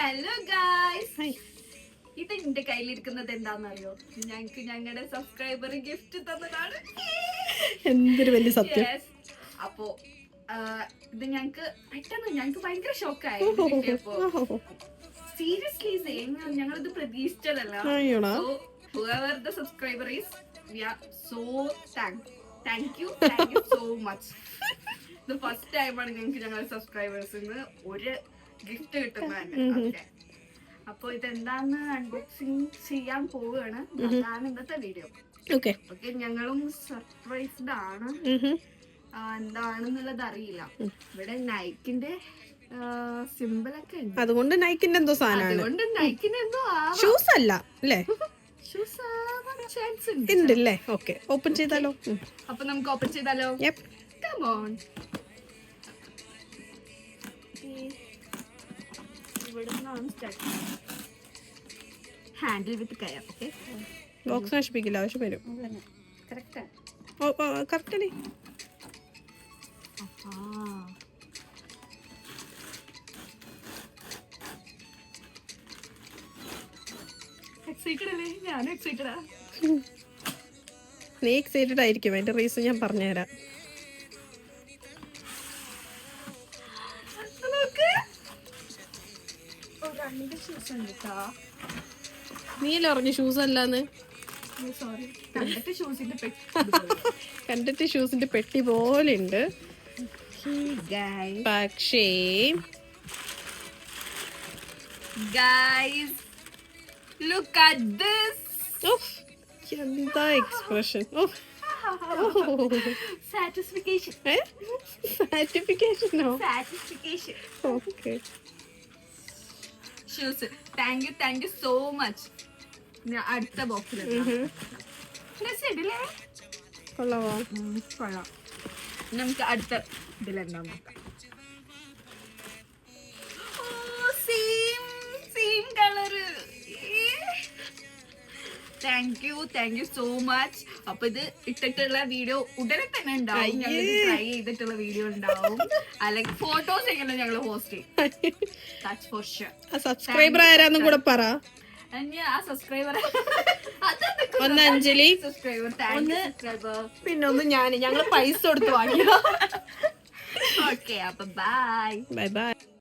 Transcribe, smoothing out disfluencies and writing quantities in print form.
Hello guys, ഇത് എന്റെ കയ്യിലിരിക്കുന്നത് എന്താണെന്നറിയോ? ഞങ്ങക്ക് ഞങ്ങളുടെ സബ്സ്ക്രൈബർ ഗിഫ്റ്റ് തന്നതാണ്. എന്തൊരു വലിയ സത്യം. അപ്പോ ഇത് ഞങ്ങക്ക് ഭയങ്കര ഷോക്കായി. സീരിയസ്ലി ഞങ്ങളിത് പ്രതീക്ഷിച്ചതല്ല. Whoever the subscriber is, we are so thank you so much. The first time ആണ് ഞങ്ങളുടെ സബ്സ്ക്രൈബേഴ്സിന് ഒരു ഗിഫ്റ്റ് കിട്ടുന്നത്. അപ്പൊ ഇതെന്താന്ന് അൺബോക്സിങ് ചെയ്യാൻ പോവുകയാണ്. അതാണ് ഇന്നത്തെ വീഡിയോ. ഓക്കെ, ഞങ്ങളും സർപ്രൈസ്ഡ് ആണ്. എന്താണെന്നുള്ളത് അറിയില്ല. ഇവിടെ നൈക്കിന്റെ സിമ്പിൾ ഒക്കെ ഉണ്ട്. അതുകൊണ്ട് നൈക്കിന്റെ എന്തോ സാധനം, അതുകൊണ്ട് നൈക്കിന്റെ എന്തോ ഷൂസ് അല്ല അല്ലേ? ഷൂസ് ആവാൻ ചാൻസ് ഉണ്ട് അല്ലേ? ഓക്കെ, ഓപ്പൺ ചെയ്താലോ? അപ്പൊ നമുക്ക് ഓപ്പൺ ചെയ്താലോ? Come on. ഹാൻഡിൽ വിത്ത് കയർ. ഓക്കെ, ബോക്സ് നശിപ്പിക്കില്ല, ആവശ്യം വരും. കറക്റ്റ്. എക്സൈറ്റഡ് അല്ലേ? ഞാനും എക്സൈറ്റഡാ. നീ എക്സൈറ്റഡ് ആയിരിക്കും, അതിന്റെ റീസൺ ഞാൻ പറഞ്ഞുതരാം. നീയല്ലേ പറഞ്ഞു ഷൂസ് അല്ലാന്ന്? കണ്ടിട്ട് ഷൂസിന്റെ പെട്ടി പോലെ ഉണ്ട്, പക്ഷേ look at this. എന്താ എക്സ്പ്രഷൻ! സാറ്റിസ്ഫിക്കേഷൻ. സാറ്റിസ്ഫിക്കേഷനോ? Satisfaction. Okay, shoes. Thank you so much. അടുത്ത ബോക്സിൽ കൊള്ളാമോ? കൊള്ളാം. നമുക്ക് അടുത്ത ഇതിലെന്താ നോക്കാം. Same colour. Thank you so much. അപ്പൊ ഇത് ഇട്ടിട്ടുള്ള വീഡിയോ ഉടനെ തന്നെ ഉണ്ടാവും. ഞങ്ങൾ ട്രൈ ചെയ്തിട്ടുള്ള വീഡിയോ ഉണ്ടാവും, അല്ലെങ്കിൽ ഫോട്ടോസ് എങ്ങനെ ഞങ്ങൾ പോസ്റ്റ് ചെയ്യും. സബ്സ്ക്രൈബർ ആരാന്നും കൂടെ പറ. ആ സബ്സ്ക്രൈബർ ഒന്ന് അഞ്ജലി, സബ്സ്ക്രൈബർ, പിന്നെ ഒന്ന് ഞങ്ങള് പൈസ കൊടുത്ത് വാങ്ങിയോ. ഓക്കെ, അപ്പൊ ബൈ.